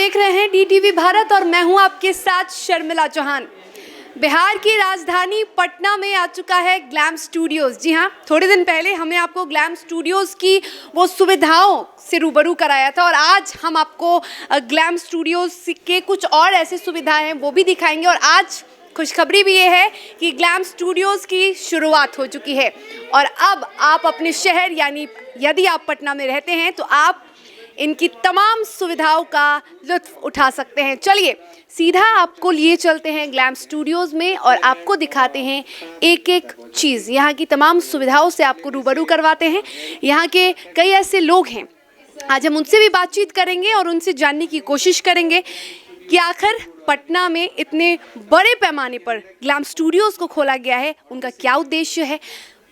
देख रहे हैं DTV भारत और मैं हूं आपके साथ शर्मिला चौहान। बिहार की राजधानी पटना में आ चुका है ग्लैम स्टूडियोज़। जी हाँ, थोड़े दिन पहले हमने आपको ग्लैम स्टूडियोज़ की वो सुविधाओं से रूबरू कराया था और आज हम आपको ग्लैम स्टूडियोज़ के कुछ और ऐसी सुविधाएं हैं वो भी दिखाएंगे। और आज खुशखबरी भी ये है कि ग्लैम स्टूडियोज़ की शुरुआत हो चुकी है और अब आप अपने शहर यानी यदि आप पटना में रहते हैं तो आप इनकी तमाम सुविधाओं का लुत्फ़ उठा सकते हैं। चलिए सीधा आपको लिए चलते हैं ग्लैम स्टूडियोज़ में और आपको दिखाते हैं एक एक चीज़। यहाँ की तमाम सुविधाओं से आपको रूबरू करवाते हैं। यहाँ के कई ऐसे लोग हैं, आज हम उनसे भी बातचीत करेंगे और उनसे जानने की कोशिश करेंगे कि आखिर पटना में इतने बड़े पैमाने पर ग्लैम स्टूडियोज़ को खोला गया है, उनका क्या उद्देश्य है।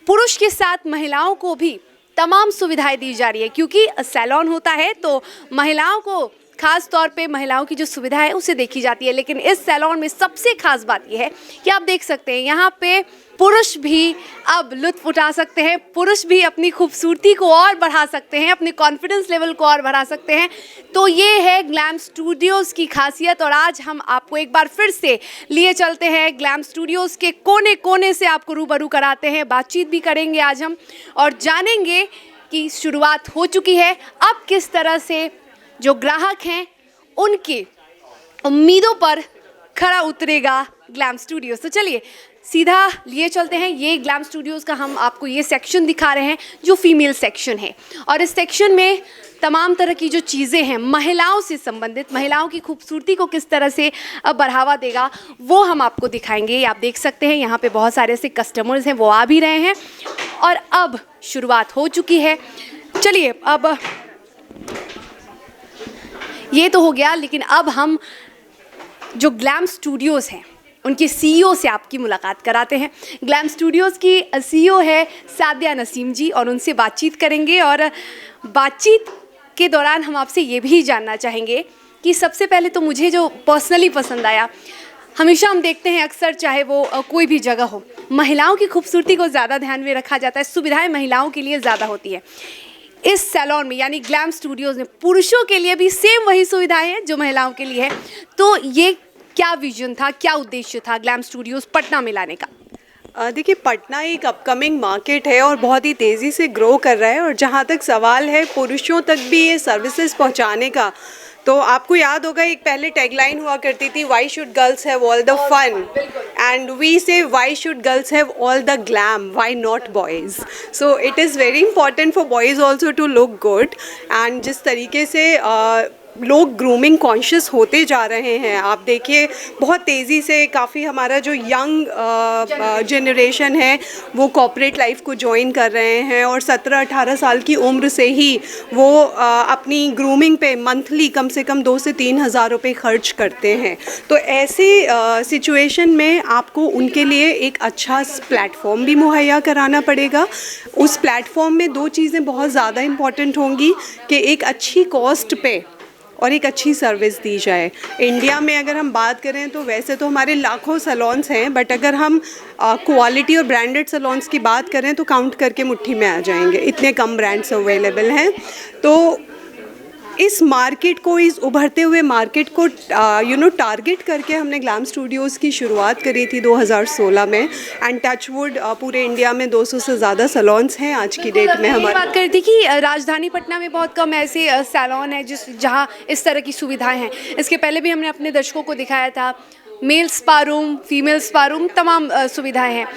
पुरुष के साथ महिलाओं को भी तमाम सुविधाएं दी जा रही है, क्योंकि सैलून होता है तो महिलाओं को खास तौर पे महिलाओं की जो सुविधा है उसे देखी जाती है। लेकिन इस सैलून में सबसे खास बात यह है कि आप देख सकते हैं यहाँ पे पुरुष भी अब लुत्फ़ उठा सकते हैं, पुरुष भी अपनी खूबसूरती को और बढ़ा सकते हैं, अपने कॉन्फिडेंस लेवल को और बढ़ा सकते हैं। तो ये है ग्लैम स्टूडियोज़ की खासियत और आज हम आपको एक बार फिर से लिए चलते हैं ग्लैम स्टूडियोज़ के कोने कोने से आपको रूबरू कराते हैं। बातचीत भी करेंगे आज हम और जानेंगे कि शुरुआत हो चुकी है, अब किस तरह से जो ग्राहक हैं उनकी उम्मीदों पर खरा उतरेगा ग्लैम स्टूडियोज़। तो चलिए सीधा लिए चलते हैं। ये ग्लैम स्टूडियोज़ का हम आपको ये सेक्शन दिखा रहे हैं जो फीमेल सेक्शन है और इस सेक्शन में तमाम तरह की जो चीज़ें हैं महिलाओं से संबंधित, महिलाओं की खूबसूरती को किस तरह से बढ़ावा देगा वो हम आपको दिखाएंगे। आप देख सकते हैं यहाँ पे बहुत सारे ऐसे कस्टमर्स हैं, वो आ भी रहे हैं और अब शुरुआत हो चुकी है। चलिए अब ये तो हो गया, लेकिन अब हम जो ग्लैम स्टूडियोज़ हैं उनके CEO से आपकी मुलाकात कराते हैं। ग्लैम स्टूडियोज़ की CEO है सादिया नसीम जी और उनसे बातचीत करेंगे और बातचीत के दौरान हम आपसे ये भी जानना चाहेंगे कि सबसे पहले तो मुझे जो पर्सनली पसंद आया, हमेशा हम देखते हैं अक्सर चाहे वो कोई भी जगह हो, महिलाओं की खूबसूरती को ज़्यादा ध्यान में रखा जाता है, सुविधाएँ महिलाओं के लिए ज़्यादा होती है। इस सैलून में यानी ग्लैम स्टूडियोज़ में पुरुषों के लिए भी सेम वही सुविधाएं हैं जो महिलाओं के लिए है। तो ये क्या विजन था, क्या उद्देश्य था ग्लैम स्टूडियोज़ पटना में लाने का? देखिए, पटना एक अपकमिंग मार्केट है और बहुत ही तेज़ी से ग्रो कर रहा है और जहाँ तक सवाल है पुरुषों तक भी ये सर्विसेज पहुँचाने का, तो आपको याद होगा एक पहले टैगलाइन हुआ करती थी, why should girls have all the fun and we say why should girls have all the glam, why not boys. So it is very important for boys also to look good and जिस तरीके से लोग grooming conscious होते जा रहे हैं, आप देखिए बहुत तेज़ी से काफ़ी हमारा जो यंग जनरेशन है वो कॉर्पोरेट लाइफ को ज्वाइन कर रहे हैं और 17-18 साल की उम्र से ही वो अपनी ग्रूमिंग पे मंथली कम से कम 2 से 3 हज़ार रुपये खर्च करते हैं। तो ऐसी सिचुएशन में आपको उनके लिए एक अच्छा प्लेटफॉर्म भी मुहैया कराना पड़ेगा। उस प्लेटफॉर्म में 2 चीज़ें बहुत ज़्यादा इम्पॉर्टेंट होंगी कि एक अच्छी कॉस्ट पे और एक अच्छी सर्विस दी जाए। इंडिया में अगर हम बात करें तो वैसे तो हमारे लाखों सैलून्स हैं, बट अगर हम क्वालिटी और ब्रांडेड सैलून्स की बात करें तो काउंट करके मुट्ठी में आ जाएंगे, इतने कम ब्रांड्स अवेलेबल हैं। तो इस मार्केट को, इस उभरते हुए मार्केट को टारगेट करके हमने ग्लैम स्टूडियोज़ की शुरुआत करी थी 2016 में एंड टचवुड पूरे इंडिया में 200 से ज़्यादा सैलून्स हैं आज की डेट में। हमारी बात करी थी कि राजधानी पटना में बहुत कम ऐसे सैलून हैं जहाँ इस तरह की सुविधाएं हैं। इसके पहले भी हमने अपने दर्शकों को दिखाया था, male spa room, female spa room, तमाम सुविधाएं हैं।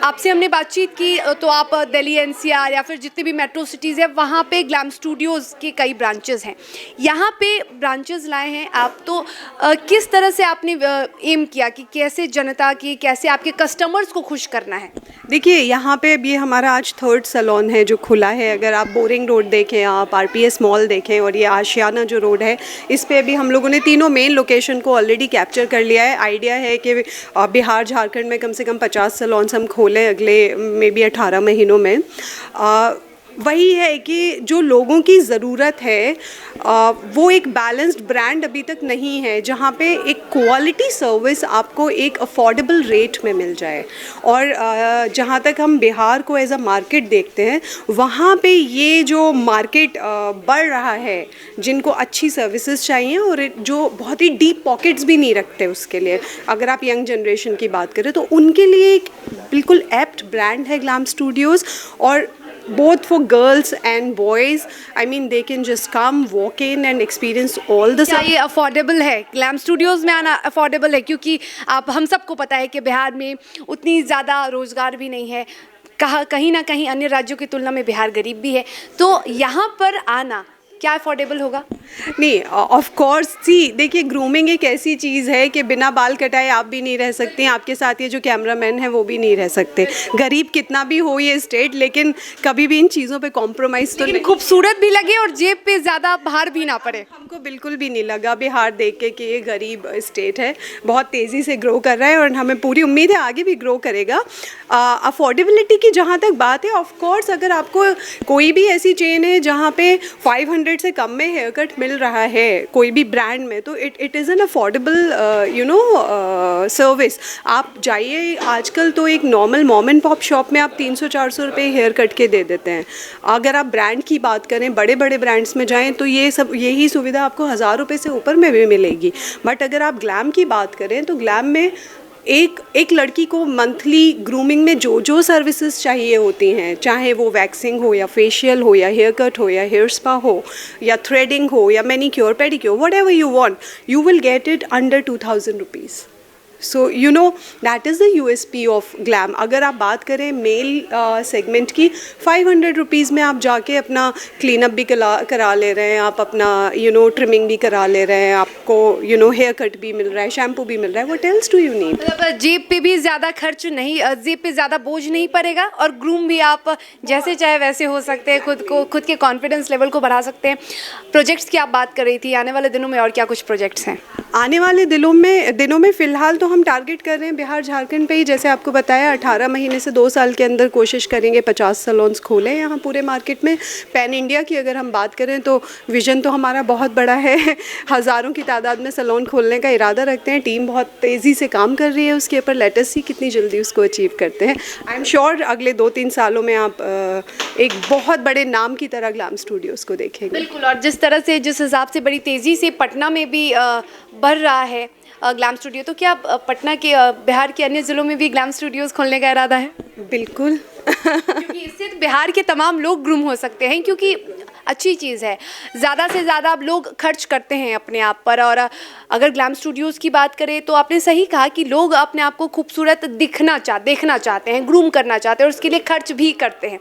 आपसे हमने बातचीत की तो आप दिल्ली NCR या फिर जितने भी मेट्रो सिटीज़ हैं वहाँ पे ग्लैम स्टूडियोज़ के कई ब्रांचेस हैं, यहाँ पे ब्रांचेस लाए हैं आप। तो किस तरह से आपने एम किया कि कैसे जनता की, कैसे आपके कस्टमर्स को खुश करना है? देखिए, यहाँ पे अब ये हमारा आज 3rd सैलून है जो खुला है। अगर आप बोरिंग रोड देखें, आप RPS मॉल देखें और ये आशियाना जो रोड है, इस पे अभी हम लोगों ने तीनों मेन लोकेशन को ऑलरेडी कैप्चर कर लिया है। आइडिया है कि बिहार झारखंड में कम से कम 50 सैलून्स हम खोलें अगले मे बी 18 महीनों में। वही है कि जो लोगों की ज़रूरत है वो एक बैलेंस्ड ब्रांड अभी तक नहीं है, जहाँ पे एक क्वालिटी सर्विस आपको एक अफोर्डेबल रेट में मिल जाए। और जहाँ तक हम बिहार को एज अ मार्केट देखते हैं, वहाँ पे ये जो मार्केट बढ़ रहा है, जिनको अच्छी सर्विसेज चाहिए और जो बहुत ही डीप पॉकेट्स भी नहीं रखते उसके लिए, अगर आप यंग जनरेशन की बात करें तो उनके लिए एक बिल्कुल एप्ट ब्रांड है ग्लैम स्टूडियोज़। और both for girls and boys, I mean they can just come, walk in and experience all the क्या ये अफोर्डेबल है? ग्लैम स्टूडियोज़ में आना अफोर्डेबल है? क्योंकि आप हम सबको पता है कि बिहार में उतनी ज़्यादा रोज़गार भी नहीं है, कहीं ना कहीं अन्य राज्यों की तुलना में बिहार गरीब भी है, तो यहाँ पर आना क्या अफोर्डेबल होगा? नहीं, ऑफ कोर्स सी देखिए, ग्रूमिंग एक ऐसी चीज़ है कि बिना बाल कटाए आप भी नहीं रह सकती, आपके साथ ये जो कैमरामैन है वो भी नहीं रह सकते। गरीब कितना भी हो ये स्टेट, लेकिन कभी भी इन चीज़ों पे कॉम्प्रोमाइज़ तो नहीं। खूबसूरत भी लगे और जेब पे ज़्यादा भार भी ना पड़े। हमको बिल्कुल भी नहीं लगा बिहार देख के कि ये गरीब स्टेट है, बहुत तेज़ी से ग्रो कर रहा है और हमें पूरी उम्मीद है आगे भी ग्रो करेगा। अफोर्डेबिलिटी की जहाँ तक बात है, ऑफ कोर्स अगर आपको कोई भी ऐसी चेन है जहाँ पे 500 से कम में हेयर कट मिल रहा है कोई भी ब्रांड में, तो it is an affordable service. आप जाइए, आजकल तो एक normal mom and pop shop में आप 300-400 रुपये हेयर कट के दे देते हैं। अगर आप ब्रांड की बात करें, बड़े बड़े ब्रांड्स में जाएं तो यही सुविधा आपको 1000 रुपये से ऊपर में भी मिलेगी। बट अगर आप ग्लैम की बात करें तो ग्लैम में एक लड़की को मंथली ग्रूमिंग में जो सर्विसेज चाहिए होती हैं, चाहे वो वैक्सिंग हो या फेशियल हो या हेयर कट हो या हेयर स्पा हो या थ्रेडिंग हो या manicure pedicure, what ever you want, you will get it under 2000 rupees. So you know that is the USP of glam. अगर आप बात करें मेल सेगमेंट की, 500 रुपीज़ में आप जाके अपना क्लीनअप भी करा ले रहे हैं, आप अपना ट्रिमिंग भी करा ले रहे हैं, आपको हेयर कट भी मिल रहा है, शैम्पू भी मिल रहा है, what else do you need. मतलब जेब पे भी ज़्यादा खर्च नहीं, जेब पे ज़्यादा बोझ नहीं पड़ेगा और ग्रूम भी आप जैसे चाहे वैसे हो सकते हैं, खुद के कॉन्फिडेंस लेवल को बढ़ा सकते हैं। प्रोजेक्ट्स की आप बात कर रही थी, आने वाले दिनों में और क्या कुछ प्रोजेक्ट्स हैं? आने वाले दिनों में फ़िलहाल तो हम टारगेट कर रहे हैं बिहार झारखंड पे ही। जैसे आपको बताया, 18 महीने से 2 साल के अंदर कोशिश करेंगे 50 सैलून्स खोलें यहाँ पूरे मार्केट में। पैन इंडिया की अगर हम बात करें तो विज़न तो हमारा बहुत बड़ा है, हज़ारों की तादाद में सैलून खोलने का इरादा रखते हैं। टीम बहुत तेज़ी से काम कर रही है उसके ऊपर, लेट अस सी कितनी जल्दी उसको अचीव करते हैं। आई एम श्योर अगले 2-3 सालों में आप एक बहुत बड़े नाम की तरह ग्लैम स्टूडियोज़ को देखेंगे। बिल्कुल, और जिस तरह से, जिस हिसाब से बड़ी तेज़ी से पटना में भी बढ़ रहा है ग्लैम स्टूडियो, तो क्या पटना के बिहार के अन्य ज़िलों में भी ग्लैम स्टूडियोज़ खोलने का इरादा है? बिल्कुल। क्योंकि इससे तो बिहार के तमाम लोग ग्रूम हो सकते हैं, क्योंकि अच्छी चीज़ है, ज़्यादा से ज़्यादा अब लोग खर्च करते हैं अपने आप पर। और अगर ग्लैम स्टूडियोज़ की बात करें तो आपने सही कहा कि लोग अपने आप को खूबसूरत देखना चाहते हैं, ग्रूम करना चाहते हैं और उसके लिए खर्च भी करते हैं।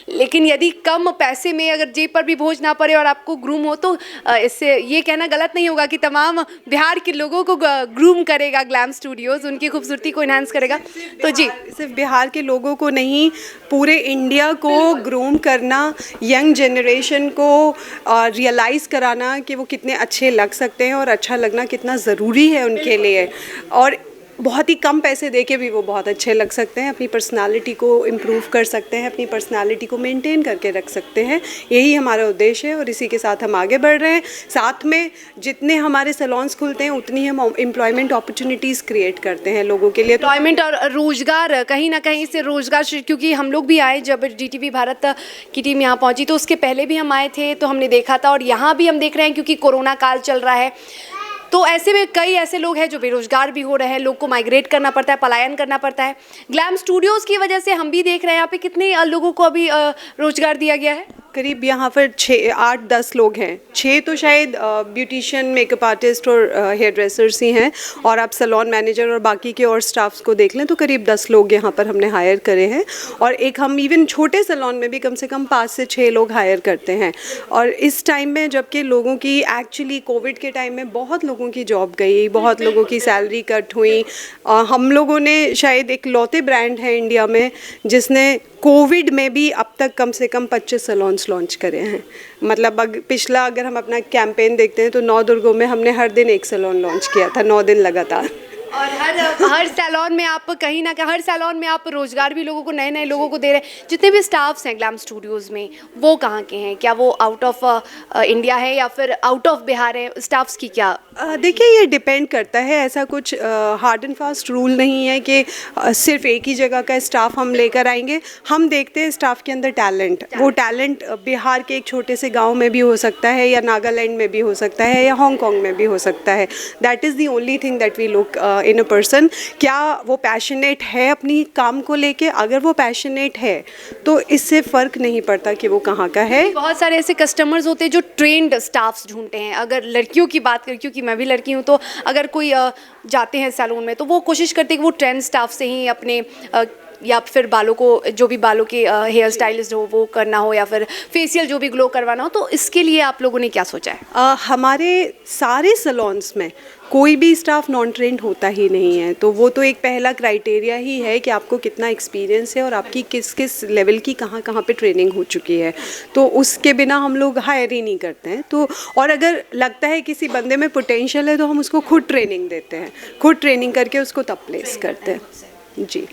लेकिन यदि कम पैसे में अगर जेब पर भी बोझ ना पड़े और आपको ग्रूम हो, तो इससे ये कहना गलत नहीं होगा कि तमाम बिहार के लोगों को ग्रूम करेगा ग्लैम स्टूडियोज़, उनकी खूबसूरती को इन्हांस करेगा। तो जी, सिर्फ बिहार के लोगों को नहीं, पूरे इंडिया को ग्रूम करना, यंग जनरेशन को रियलाइज़ कराना कि वो कितने अच्छे लग सकते हैं और अच्छा लगना कितना ज़रूरी है उनके लिए, और बहुत ही कम पैसे देके भी वो बहुत अच्छे लग सकते हैं, अपनी पर्सनालिटी को इम्प्रूव कर सकते हैं, अपनी पर्सनालिटी को मेंटेन करके रख सकते हैं। यही हमारा उद्देश्य है और इसी के साथ हम आगे बढ़ रहे हैं। साथ में जितने हमारे सैलून्स खुलते हैं उतनी हम एम्प्लॉयमेंट अपॉर्चुनिटीज़ क्रिएट करते हैं लोगों के लिए। एम्प्लॉयमेंट और रोज़गार, कहीं ना कहीं से रोज़गार, क्योंकि हम लोग भी आए, जब DTV भारत की टीम यहाँ पहुँची तो उसके पहले भी हम आए थे, तो हमने देखा था, और यहाँ भी हम देख रहे हैं क्योंकि कोरोना काल चल रहा है, तो ऐसे में कई ऐसे लोग हैं जो बेरोजगार भी हो रहे हैं, लोग को माइग्रेट करना पड़ता है, पलायन करना पड़ता है। ग्लैम स्टूडियोज़ की वजह से हम भी देख रहे हैं यहाँ पे कितने लोगों को अभी रोजगार दिया गया है। करीब यहाँ पर 8-10 लोग हैं, 6 तो शायद ब्यूटिशियन, मेकअप आर्टिस्ट और हेयर ड्रेसर्स ही हैं, और आप सैलून मैनेजर और बाकी के और स्टाफ्स को देख लें तो करीब 10 लोग यहाँ पर हमने हायर करे हैं। और एक हम इवन छोटे सैलून में भी कम से कम 5 से 6 लोग हायर करते हैं। और इस टाइम में जबकि लोगों की एक्चुअली कोविड के टाइम में बहुत लोगों की जॉब गई, बहुत लोगों की सैलरी कट हुई, हम लोगों ने शायद एक लौते ब्रांड है इंडिया में जिसने कोविड में भी अब तक कम से कम 25 सैलून्स लॉन्च करे हैं। मतलब पिछला अगर हम अपना कैंपेन देखते हैं तो 9 दुर्गों में हमने हर दिन एक सैलून लॉन्च किया था, 9 दिन लगातार। और हर सैलून में आप कहीं ना कहीं, हर सैलून में आप रोजगार भी लोगों को, नए नए लोगों को दे रहे हैं। जितने भी स्टाफ्स हैं ग्लैम स्टूडियोज़ में, वो कहाँ के हैं? क्या वो आउट ऑफ इंडिया है या फिर आउट ऑफ बिहार है? स्टाफ्स की क्या? देखिए, ये डिपेंड करता है, ऐसा कुछ हार्ड एंड फास्ट रूल नहीं है कि सिर्फ एक ही जगह का स्टाफ हम लेकर आएंगे। हम देखते हैं स्टाफ के अंदर टैलेंट, वो टैलेंट बिहार के एक छोटे से गांव में भी हो सकता है, या नागालैंड में भी हो सकता है, या हांगकांग में भी हो सकता है। That is the only thing that we look in a person. क्या वो पैशनेट है अपनी काम को लेके? अगर वो पैशनेट है तो इससे फ़र्क नहीं पड़ता कि वो कहाँ का है। बहुत सारे ऐसे कस्टमर्स होते हैं जो ट्रेंड स्टाफ्स ढूंढते हैं। अगर लड़कियों की बात करें, क्योंकि मैं भी लड़की हूँ, तो अगर कोई जाते हैं सैलून में तो वो कोशिश करते हैं कि वो ट्रेंड स्टाफ से ही अपने या फिर बालों को, जो भी बालों के हेयर स्टाइलिस्ट हो वो करना हो, या फिर फेशियल जो भी ग्लो करवाना हो। तो इसके लिए आप लोगों ने क्या सोचा है? हमारे सारे सैलून्स में कोई भी स्टाफ नॉन ट्रेंड होता ही नहीं है। तो वो तो एक पहला क्राइटेरिया ही है कि आपको कितना एक्सपीरियंस है और आपकी किस किस लेवल की कहाँ कहाँ पे ट्रेनिंग हो चुकी है। तो उसके बिना हम लोग हायर ही नहीं करते हैं। तो और अगर लगता है किसी बंदे में पोटेंशियल है तो हम उसको खुद ट्रेनिंग देते हैं, खुद ट्रेनिंग करके उसको तब प्लेस करते हैं। जी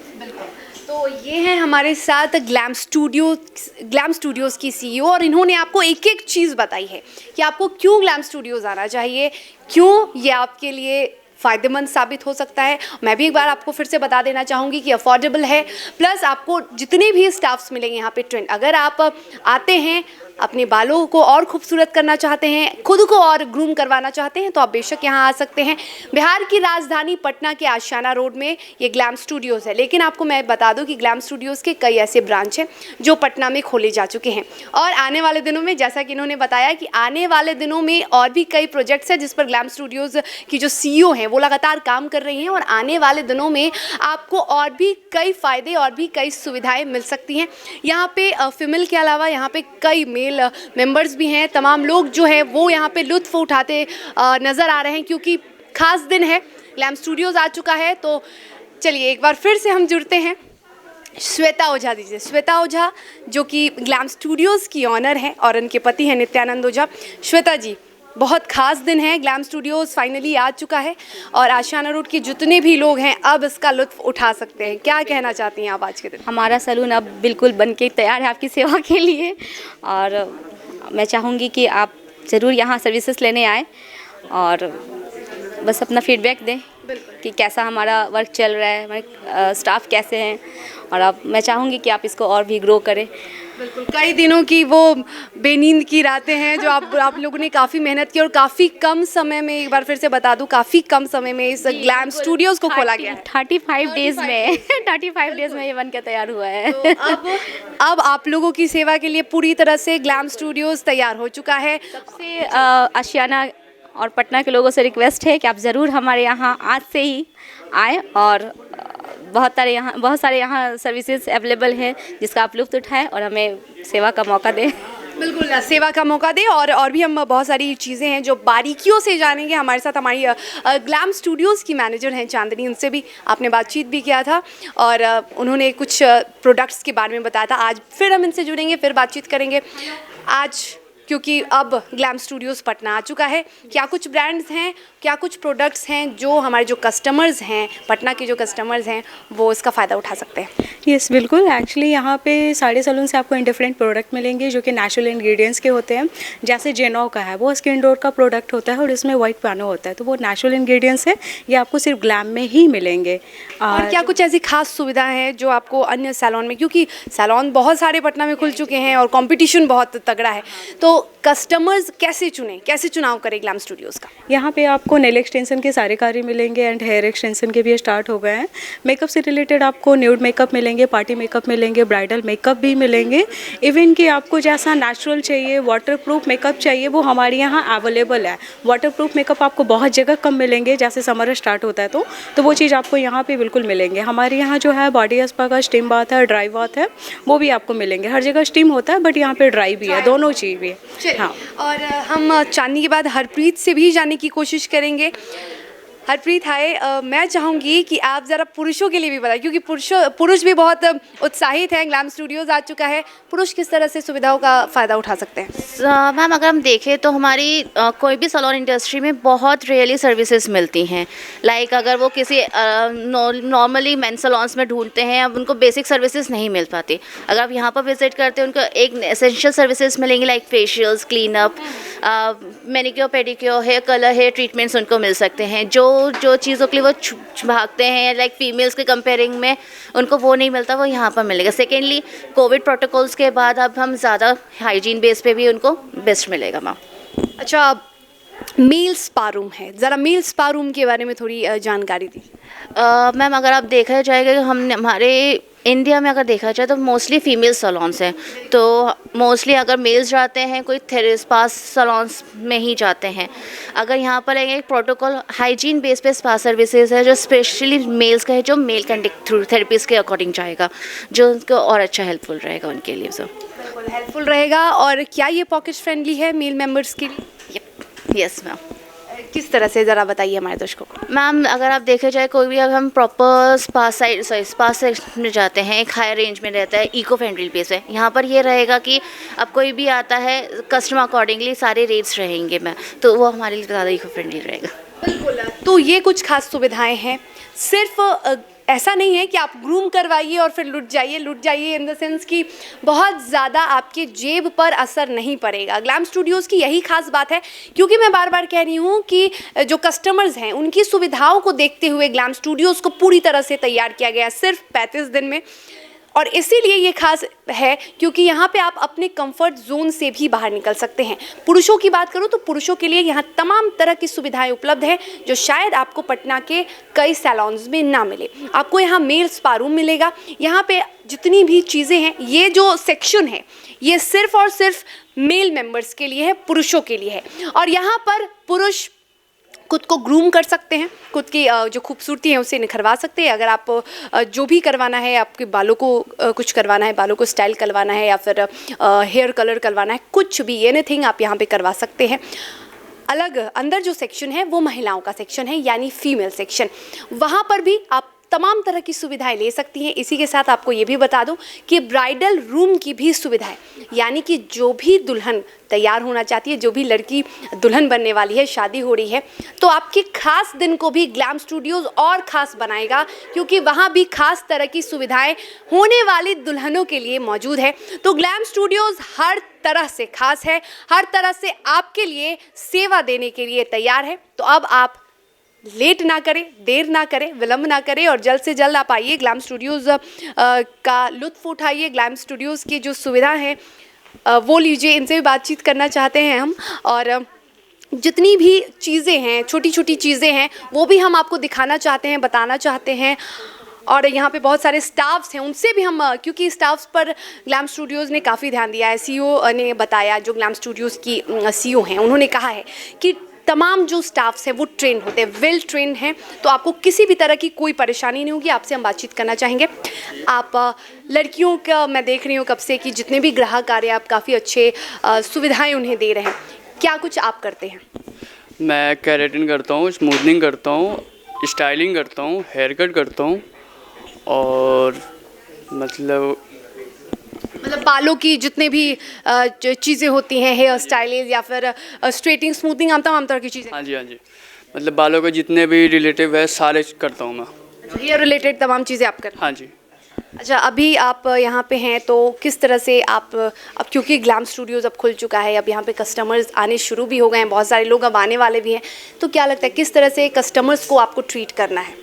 तो ये हैं हमारे साथ ग्लैम स्टूडियोज़ की सीईओ, और इन्होंने आपको एक एक चीज़ बताई है कि आपको क्यों ग्लैम स्टूडियोज़ आना चाहिए, क्यों ये आपके लिए फ़ायदेमंद साबित हो सकता है। मैं भी एक बार आपको फिर से बता देना चाहूँगी कि अफोर्डेबल है, प्लस आपको जितने भी स्टाफ्स मिलेंगे यहाँ पे ट्रेंड। अगर आप आते हैं, अपने बालों को और खूबसूरत करना चाहते हैं, खुद को और ग्रूम करवाना चाहते हैं, तो आप बेशक यहाँ आ सकते हैं। बिहार की राजधानी पटना के आशियाना रोड में ये ग्लैम स्टूडियोज़ है। लेकिन आपको मैं बता दूं कि ग्लैम स्टूडियोज़ के कई ऐसे ब्रांच हैं जो पटना में खोले जा चुके हैं, और आने वाले दिनों में, जैसा कि इन्होंने बताया कि आने वाले दिनों में और भी कई प्रोजेक्ट्स हैं जिस पर ग्लैम स्टूडियोज़ की जो सीईओ हैं वो लगातार काम कर रही हैं, और आने वाले दिनों में आपको और भी कई फ़ायदे और भी कई सुविधाएँ मिल सकती हैं। यहाँ पे फीमेल के अलावा यहाँ पे कई मेल मेंबर्स भी हैं। तमाम लोग जो है वो यहाँ पे लुत्फ़ उठाते नज़र आ रहे हैं, क्योंकि ख़ास दिन है, ग्लैम स्टूडियोज़ आ चुका है। तो चलिए एक बार फिर से हम जुड़ते हैं श्वेता ओझा दीजिए। श्वेता ओझा जो कि ग्लैम स्टूडियोज़ की ऑनर हैं, और उनके पति हैं नित्यानंद ओझा। श्वेता जी, बहुत ख़ास दिन है, ग्लैम स्टूडियोज़ फाइनली आ चुका है, और आशियाना रोड के जितने भी लोग हैं अब इसका लुत्फ़ उठा सकते हैं। क्या कहना चाहती हैं आप आज के दिन? हमारा सैलून अब बिल्कुल बन के तैयार है आपकी सेवा के लिए, और मैं चाहूँगी कि आप ज़रूर यहाँ सर्विसेज लेने आएँ और बस अपना फीडबैक दें कि कैसा हमारा वर्क चल रहा है, हमारे स्टाफ कैसे हैं, और अब मैं चाहूँगी कि आप इसको और भी ग्रो करें। बिल्कुल, कई दिनों की वो बेनींद की रातें हैं जो आप लोगों ने काफ़ी मेहनत की, और काफ़ी कम समय में, एक बार फिर से बता दूं, काफ़ी कम समय में इस ग्लैम स्टूडियोज़ को खोला गया है। 35 डेज़ में 35 डेज़ में ये बन के तैयार हुआ है। तो अब आप लोगों की सेवा के लिए पूरी तरह से ग्लैम स्टूडियोज़ तैयार हो चुका है। सबसे आशियाना और पटना के लोगों से रिक्वेस्ट है कि आप ज़रूर हमारे यहाँ आज से ही आएँ, और बहुत सारे यहाँ सर्विसेज अवेलेबल हैं जिसका आप लुत्फ़ उठाएं और हमें सेवा का मौका दें। बिल्कुल, सेवा का मौका दें, और भी हम बहुत सारी चीज़ें हैं जो बारीकियों से जानेंगे। हमारे साथ हमारी ग्लैम स्टूडियोज़ की मैनेजर हैं चांदनी, उनसे भी आपने बातचीत भी किया था, और उन्होंने कुछ प्रोडक्ट्स के बारे में बताया था। आज फिर हम इनसे जुड़ेंगे, फिर बातचीत करेंगे। आज क्योंकि अब ग्लैम स्टूडियोज़ पटना आ चुका है, क्या कुछ ब्रांड्स हैं, क्या कुछ प्रोडक्ट्स हैं जो हमारे जो कस्टमर्स हैं, पटना के जो कस्टमर्स हैं, वो इसका फ़ायदा उठा सकते हैं? यस बिल्कुल, एक्चुअली यहाँ पे सारे सैलून से आपको डिफरेंट प्रोडक्ट मिलेंगे जो कि नेचुरल इंग्रेडिएंट्स के होते हैं। जैसे जेनो का है, वो स्किन डोर का प्रोडक्ट होता है और इसमें वाइट पानो होता है, तो वो नेचुरल इंग्रेडिएंट्स है, ये आपको सिर्फ ग्लैम में ही मिलेंगे। और क्या कुछ ऐसी खास सुविधाएं हैं जो आपको अन्य सैलून में, क्योंकि सैलून बहुत सारे पटना में खुल चुके हैं और कंपटीशन बहुत तगड़ा है, तो कस्टमर्स कैसे चुनें, कैसे चुनाव करें ग्लैम स्टूडियोज़ का? यहाँ पे आपको नेल एक्सटेंशन के सारे कार्य मिलेंगे एंड हेयर एक्सटेंशन के भी स्टार्ट हो गए हैं। मेकअप से रिलेटेड आपको न्यूड मेकअप मिलेंगे, पार्टी मेकअप मिलेंगे, ब्राइडल मेकअप भी मिलेंगे। इवन कि आपको जैसा नेचुरल चाहिए, वाटरप्रूफ मेकअप चाहिए, वो हमारे यहाँ अवेलेबल है। वाटरप्रूफ मेकअप आपको बहुत जगह कम मिलेंगे, जैसे समर स्टार्ट होता है तो वो चीज़ आपको यहाँ पे बिल्कुल मिलेंगे। हमारे यहाँ जो है बॉडी स्पा का स्टीम बाथ है, ड्राई बाथ है, वो भी आपको मिलेंगे। हर जगह स्टीम होता है बट यहाँ पे ड्राई भी है, दोनों चीज़ भी है। हाँ, और हम चांदनी के बाद हरप्रीत से भी जानने की कोशिश करेंगे। हरप्रीत हाय, मैं चाहूँगी कि आप ज़रा पुरुषों के लिए भी बताएं, क्योंकि पुरुष भी बहुत उत्साहित हैं। ग्लैम स्टूडियोज़ आ चुका है, पुरुष किस तरह से सुविधाओं का फ़ायदा उठा सकते हैं? मैम अगर हम देखें तो हमारी कोई भी सैलून इंडस्ट्री में बहुत रियली सर्विसेज मिलती हैं। लाइक अगर वो किसी नॉर्मली मेन सैलून्स में ढूंढते हैं, अब उनको बेसिक सर्विसेज नहीं मिल पाती। अगर आप यहाँ पर विजिट करते हैं, उनको एक एसेंशियल सर्विसेज मिलेंगी, like facials, clean up, manicure pedicure, hair colour, hair treatments उनको मिल सकते हैं। जो चीज़ों के लिए वो भागते हैं, लाइक फीमेल्स के कंपेयरिंग में उनको वो नहीं मिलता, वो यहाँ पर मिलेगा। सेकेंडली कोविड प्रोटोकॉल्स के बाद अब हम ज़्यादा हाइजीन बेस पे भी उनको बेस्ट मिलेगा मैम। अच्छा, मेल स्पा रूम है, ज़रा मेल स्पा रूम के बारे में थोड़ी जानकारी दी। मैम अगर आप देखा जाएगा, हमारे इंडिया में अगर देखा जाए तो मोस्टली फीमेल सैलून्स हैं, तो मोस्टली अगर मेल्स जाते हैं कोई स्पा सैलून्स में ही जाते हैं। अगर यहाँ पर एक प्रोटोकॉल हाइजीन बेस पे स्पा सर्विसेज है जो स्पेशली मेल्स का है, जो मेल कंडक्ट थ्रू थेरेपिस्ट के अकॉर्डिंग जाएगा, जो उनको और अच्छा हेल्पफुल रहेगा उनके लिए। सर बिल्कुल हेल्पफुल रहेगा। और क्या ये पॉकेट फ्रेंडली है मेल मेंबर्स के लिए? Yes ma'am. किस तरह से, ज़रा बताइए हमारे दर्शकों को। मैम अगर आप देखे जाए कोई भी, अगर हम प्रॉपर स्पा सेक्शन में जाते हैं, एक हायर रेंज में रहता है, इको फ्रेंडली प्लेस है। यहाँ पर ये रहेगा कि अब कोई भी आता है, कस्टमर अकॉर्डिंगली सारे रेट्स रहेंगे मैम, तो वो हमारे लिए ज़्यादा इको फ्रेंडली रहेगा। बिल्कुल, तो ये कुछ खास सुविधाएं हैं। सिर्फ ऐसा नहीं है कि आप ग्रूम करवाइए और फिर लुट जाइए इन द सेंस कि बहुत ज़्यादा आपके जेब पर असर नहीं पड़ेगा। ग्लैम स्टूडियोज़ की यही खास बात है, क्योंकि मैं बार बार कह रही हूँ कि जो कस्टमर्स हैं उनकी सुविधाओं को देखते हुए ग्लैम स्टूडियोज़ को पूरी तरह से तैयार किया गया है सिर्फ 35 दिन में। और इसीलिए ये खास है क्योंकि यहाँ पे आप अपने कंफर्ट जोन से भी बाहर निकल सकते हैं। पुरुषों की बात करूँ तो पुरुषों के लिए यहाँ तमाम तरह की सुविधाएं उपलब्ध हैं जो शायद आपको पटना के कई सैलून्स में ना मिले। आपको यहाँ मेल स्पा रूम मिलेगा। यहाँ पे जितनी भी चीज़ें हैं, ये जो सेक्शन है ये सिर्फ और सिर्फ मेल मेंबर्स के लिए है, पुरुषों के लिए है। और यहाँ पर पुरुष खुद को ग्रूम कर सकते हैं, खुद की जो खूबसूरती है उसे निखरवा सकते हैं। अगर आप जो भी करवाना है, आपके बालों को कुछ करवाना है, बालों को स्टाइल करवाना है या फिर हेयर कलर करवाना है, कुछ भी एनीथिंग आप यहाँ पे करवा सकते हैं। अलग अंदर जो सेक्शन है वो महिलाओं का सेक्शन है, यानी फीमेल सेक्शन। वहाँ पर भी आप तमाम तरह की सुविधाएं ले सकती हैं। इसी के साथ आपको ये भी बता दूं कि ब्राइडल रूम की भी सुविधाएं, यानी कि जो भी दुल्हन तैयार होना चाहती है, जो भी लड़की दुल्हन बनने वाली है, शादी हो रही है, तो आपके खास दिन को भी ग्लैम स्टूडियोज़ और ख़ास बनाएगा, क्योंकि वहाँ भी खास तरह की सुविधाएं होने वाली दुल्हनों के लिए मौजूद है। तो ग्लैम स्टूडियोज़ हर तरह से खास है, हर तरह से आपके लिए सेवा देने के लिए तैयार है। तो अब आप लेट ना करें, देर ना करें, विलम्ब ना करें और जल्द से जल्द आप आइए, ग्लैम स्टूडियोज़ का लुत्फ़ उठाइए। ग्लैम स्टूडियोज़ की जो सुविधा है वो लीजिए। इनसे भी बातचीत करना चाहते हैं हम, और जितनी भी चीज़ें हैं, छोटी छोटी चीज़ें हैं, वो भी हम आपको दिखाना चाहते हैं, बताना चाहते हैं। और यहाँ पे बहुत सारे स्टाफ्स हैं, उनसे भी हम, क्योंकि स्टाफ्स पर ग्लैम स्टूडियोज़ ने काफ़ी ध्यान दिया है। CEO ने बताया, जो ग्लैम स्टूडियोज़ की CEO हैं, उन्होंने कहा है कि तमाम जो स्टाफ्स हैं वो ट्रेन होते हैं, वेल ट्रेन हैं, तो आपको किसी भी तरह की कोई परेशानी नहीं होगी। आपसे हम बातचीत करना चाहेंगे। आप लड़कियों का, मैं देख रही हूँ कब से कि जितने भी ग्राहक आ रहे हैं आप काफ़ी अच्छे सुविधाएं उन्हें दे रहे हैं। क्या कुछ आप करते हैं? मैं केराटिन करता हूँ, स्मूथनिंग करता हूँ, स्टाइलिंग करता हूँ, हेयर कट करता हूँ, और मतलब बालों की जितने भी चीज़ें होती हैं, हेयर स्टाइलिंग या फिर स्ट्रेटिंग, स्मूथिंग, तमाम तरह की चीज़ें। हाँ जी, हाँ जी, मतलब बालों के जितने भी रिलेटिव है सारे करता हूँ मैं। हेयर रिलेटेड तमाम चीज़ें आप करते हैं? हाँ जी। अच्छा, अभी आप यहाँ पे हैं तो किस तरह से आप, अब क्योंकि ग्लैम स्टूडियोज़ अब खुल चुका है, अब यहाँ पे कस्टमर्स आने शुरू भी हो गए हैं, बहुत सारे लोग अब आने वाले भी हैं, तो क्या लगता है किस तरह से कस्टमर्स को आपको ट्रीट करना है?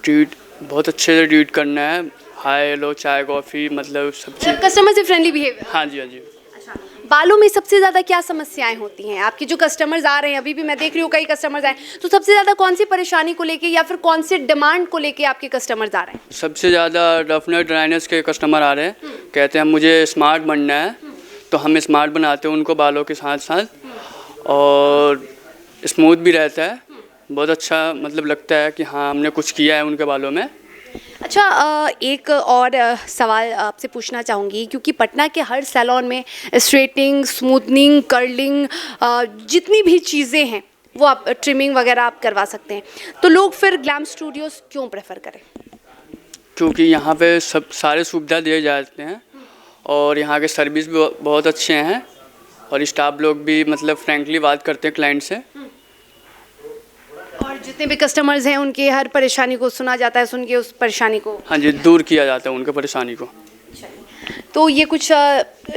ट्रीट बहुत अच्छे से ट्रीट करना है, हाय हेलो चाय कॉफ़ी, मतलब सब चीज़। कस्टमर से फ्रेंडली बिहेवियर। हाँ जी, हाँ जी। अच्छा, बालों में सबसे ज़्यादा क्या समस्याएं होती हैं आपके? जो कस्टमर्स आ रहे हैं, अभी भी मैं देख रही हूँ कई कस्टमर्स आए, तो सबसे ज़्यादा कौन सी परेशानी को लेके या फिर कौन से डिमांड को लेके आपके कस्टमर्स आ रहे हैं? सबसे ज़्यादा रफनेस ड्राइनेस के कस्टमर आ रहे हैं, कहते हैं मुझे स्मार्ट बनना है, तो हम स्मार्ट बनाते हैं उनको बालों के साथ साथ, और स्मूथ भी रहता है, बहुत अच्छा मतलब लगता है कि हाँ हमने कुछ किया है उनके बालों में। अच्छा, एक और सवाल आपसे पूछना चाहूँगी, क्योंकि पटना के हर सैलून में स्ट्रेटिंग, स्मूथनिंग, कर्लिंग, जितनी भी चीज़ें हैं वो आप ट्रिमिंग वगैरह आप करवा सकते हैं। तो लोग फिर ग्लैम स्टूडियोज़ क्यों प्रेफर करें? क्योंकि यहाँ पे सब सारे सुविधा दिए जाते हैं और यहाँ के सर्विस भी बहुत अच्छे हैं और स्टाफ लोग भी मतलब फ्रैंकली बात करते हैं क्लाइंट से। और जितने भी कस्टमर्स हैं उनके हर परेशानी को सुना जाता है, सुन के उस परेशानी को हाँ जी, दूर किया जाता है उनके परेशानी को। तो ये कुछ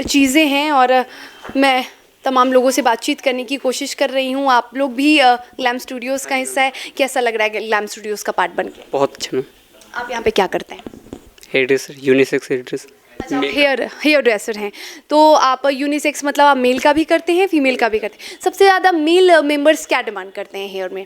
चीज़ें हैं और मैं तमाम लोगों से बातचीत करने की कोशिश कर रही हूँ। आप लोग भी ग्लैम स्टूडियोज़ का हिस्सा है, कैसा लग रहा है ग्लैम स्टूडियोज़ का पार्ट बन के? बहुत अच्छा मैम। आप यहाँ पे क्या करते हैं? Hairdresser, unisex hairdresser. अच्छा, हेयर ड्रेसर हैं। तो आप यूनिसेक्स मतलब आप मेल का भी करते हैं, फीमेल का भी करते हैं? सबसे ज़्यादा मेल मेंबर्स क्या डिमांड करते हैं हेयर में?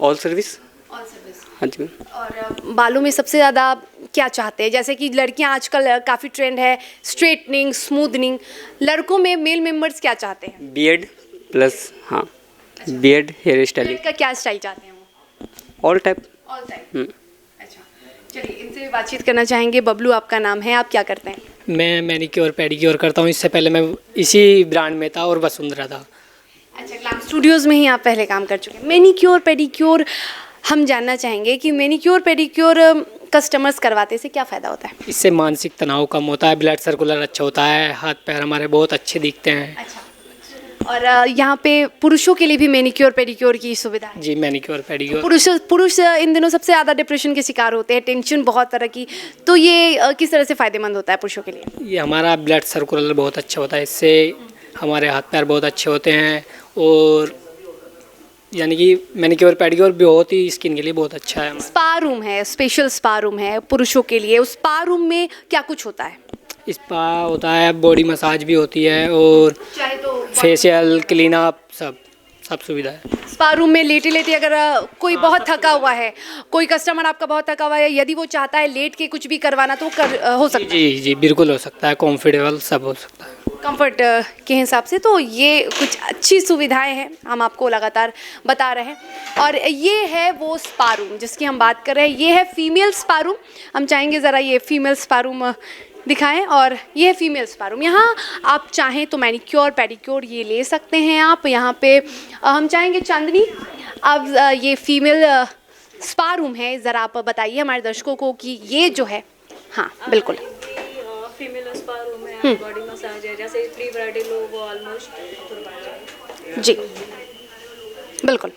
All service. All service. हाँ जी मैम। और बालों में सबसे ज़्यादा क्या चाहते हैं? जैसे कि लड़कियां आजकल काफ़ी ट्रेंड है स्ट्रेटनिंग, स्मूदनिंग, लड़कों में मेल मेंबर्स क्या चाहते हैं? बियर्ड प्लस, हाँ बियर्ड हेयर स्टाइलिंग। का क्या स्टाइल चाहते हैं वो? All type. All type. अच्छा, चलिए इनसे भी बातचीत करना चाहेंगे। बबलू आपका नाम है, आप क्या करते हैं? मैं मैनिक्योर पेडिक्योर करता हूँ। इससे पहले मैं इसी ब्रांड में था और वसुंधरा था। अच्छा, ग्लैम स्टूडियोज़ में ही आप पहले काम कर चुके हैं। मैनिक्योर पेडिक्योर हम जानना चाहेंगे कि मैनिक्योर पेडिक्योर कस्टमर्स करवाते से क्या फ़ायदा होता है? इससे मानसिक तनाव कम होता है, ब्लड सर्कुलर अच्छा होता है, हाथ पैर हमारे बहुत अच्छे दिखते हैं। अच्छा, और यहाँ पे पुरुषों के लिए भी मैनिक्योर पेडिक्योर की सुविधा है? जी, मैनिक्योर पेडिक्योर। पुरुष इन दिनों सबसे ज़्यादा डिप्रेशन के शिकार होते हैं, टेंशन बहुत तरह की, तो ये किस तरह से फ़ायदेमंद होता है पुरुषों के लिए? ये हमारा ब्लड सर्कुलर बहुत अच्छा होता है, इससे हमारे हाथ पैर बहुत अच्छे होते हैं और यानी कि मैनिक्योर पेडिक्योर बहुत ही स्किन के लिए बहुत अच्छा है। स्पा रूम है, स्पेशल स्पा रूम है पुरुषों के लिए। उस स्पा रूम में क्या कुछ होता है? स्पा होता है, बॉडी मसाज भी होती है और चाहे तो फेशियल, क्लीन अप, सब सुविधा है। स्पा रूम में लेटे लेटे अगर कोई बहुत थका हुआ है, कोई कस्टमर आपका बहुत थका हुआ है, यदि वो चाहता है लेट के कुछ भी करवाना तो हो सकता है? जी बिल्कुल हो सकता है, कॉम्फर्टेबल सब हो सकता है कंफर्ट के हिसाब से। तो ये कुछ अच्छी सुविधाएं हैं, हम आपको लगातार बता रहे हैं। और ये है वो स्पा रूम जिसकी हम बात कर रहे हैं। ये है फीमेल स्पा रूम। हम चाहेंगे ज़रा ये फीमेल स्पा रूम दिखाएं। और ये है फीमेल स्पा रूम। यहाँ आप चाहें तो मैनिक्योर पेडिक्योर ये ले सकते हैं आप। यहाँ पे हम चाहेंगे चांदनी, अब ये फीमेल स्पा रूम है, ज़रा आप बताइए हमारे दर्शकों को कि ये जो है। हाँ बिल्कुल, फीमेल स्पा रूम है, बॉडी मसाज है, जैसे प्री ब्राइडल हो वो ऑलमोस्ट। जी बिल्कुल।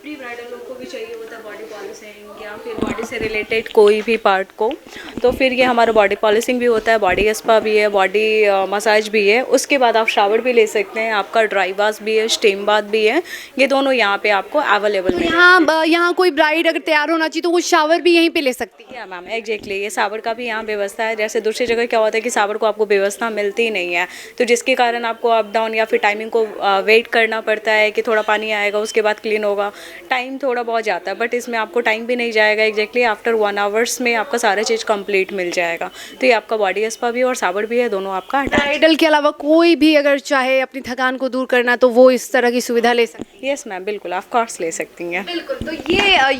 प्री ब्राइडल लोग को भी चाहिए होता है बॉडी पॉलिशिंग या फिर बॉडी से रिलेटेड कोई भी पार्ट को, तो फिर ये हमारा बॉडी पॉलिशिंग भी होता है, बॉडी स्पा भी है, बॉडी मसाज भी है। उसके बाद आप शावर भी ले सकते हैं, आपका ड्राई बाथ भी है, स्टीम बाथ भी है, ये दोनों यहाँ पे आपको अवेलेबल है। यहाँ कोई ब्राइड अगर तैयार होना चाहिए तो वो शावर भी यहीं पे ले सकती है? या मैम एग्जैक्टली, ये शावर का भी यहाँ व्यवस्था है। जैसे दूसरी जगह क्या होता है कि शावर को आपको व्यवस्था मिलती नहीं है, तो जिसके कारण आपको अप डाउन या फिर टाइमिंग को वेट करना पड़ता है कि थोड़ा पानी आएगा उसके बाद क्लीन होगा, टाइम थोड़ा बहुत जाता है। बट इसमें आपको टाइम भी नहीं जाएगा, एग्जैक्टली आफ्टर 1 आवर्स में आपका सारा चीज़ कंप्लीट मिल जाएगा। तो ये आपका बॉडी स्पा भी और शावर भी है, दोनों आपका। ब्राइडल के अलावा कोई भी अगर चाहे अपनी थकान को दूर करना तो वो इस तरह की सुविधा ले सकती है? यस मैम बिल्कुल, ऑफ कोर्स ले सकती हैं। बिल्कुल। तो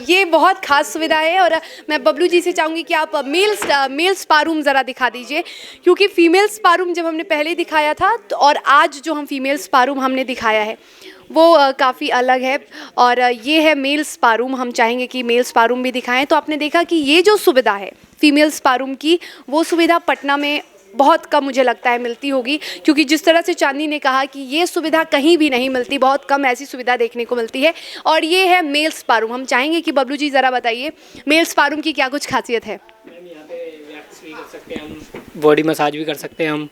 ये बहुत खास सुविधा है। और मैं बबलू जी से चाहूँगी कि आप मेल स्पा रूम ज़रा दिखा दीजिए, क्योंकि फीमेल स्पा रूम जब हमने पहले दिखाया था तो और आज जो हम फीमेल स्पा रूम हमने दिखाया है वो काफ़ी अलग है। और ये है मेल स्पा रूम। हम चाहेंगे कि मेल स्पा रूम भी दिखाएं। तो आपने देखा कि ये जो सुविधा है फीमेल स्पा रूम की, वो सुविधा पटना में बहुत कम मुझे लगता है मिलती होगी, क्योंकि जिस तरह से चांदनी ने कहा कि ये सुविधा कहीं भी नहीं मिलती, बहुत कम ऐसी सुविधा देखने को मिलती है। और ये है मेल स्पा रूम। हम चाहेंगे कि बबलू जी ज़रा बताइए मेल स्पा रूम की क्या कुछ खासियत है? यहाँ पे वैक्स भी कर सकते हैं हम, बॉडी मसाज भी कर सकते हैं हम,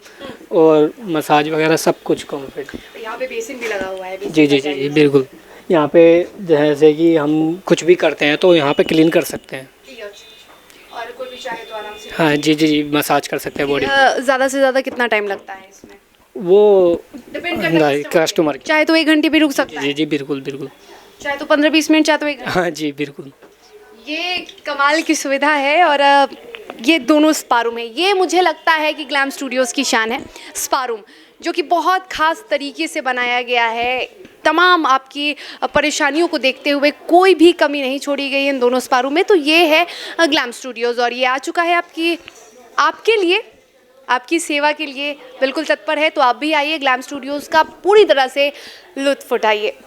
और मसाज वगैरह सब कुछ कम्फर्ट। यहाँ पे बेसिन भी लगा हुआ है? जी बिल्कुल। यहाँ पे जैसे कि हम कुछ भी करते हैं तो यहाँ पे क्लीन कर सकते हैं। और कोई भी चाहे तो आराम से। हाँ जी मसाज कर सकते हैं बॉडी। ज़्यादा से ज़्यादा कितना टाइम लगता है इसमें? वो डिपेंड करता है कस्टमर। चाहे तो 1 घंटे भी रुक सकता है? जी बिल्कुल, चाहे तो 15-20 मिनट, चाहे तो 1 घंटा। हाँ जी बिल्कुल। ये कमाल की सुविधा है। और ये दोनों स्पा रूम है। ये मुझे लगता है कि ग्लैम स्टूडियोज़ की शान है, स्पा रूम, जो कि बहुत ख़ास तरीके से बनाया गया है। तमाम आपकी परेशानियों को देखते हुए कोई भी कमी नहीं छोड़ी गई इन दोनों स्पा रूम में। तो ये है ग्लैम स्टूडियोज़ और ये आ चुका है आपके लिए आपकी सेवा के लिए बिल्कुल तत्पर है, तो आप भी आइए, ग्लैम स्टूडियोज़ का पूरी तरह से लुत्फ़ उठाइए।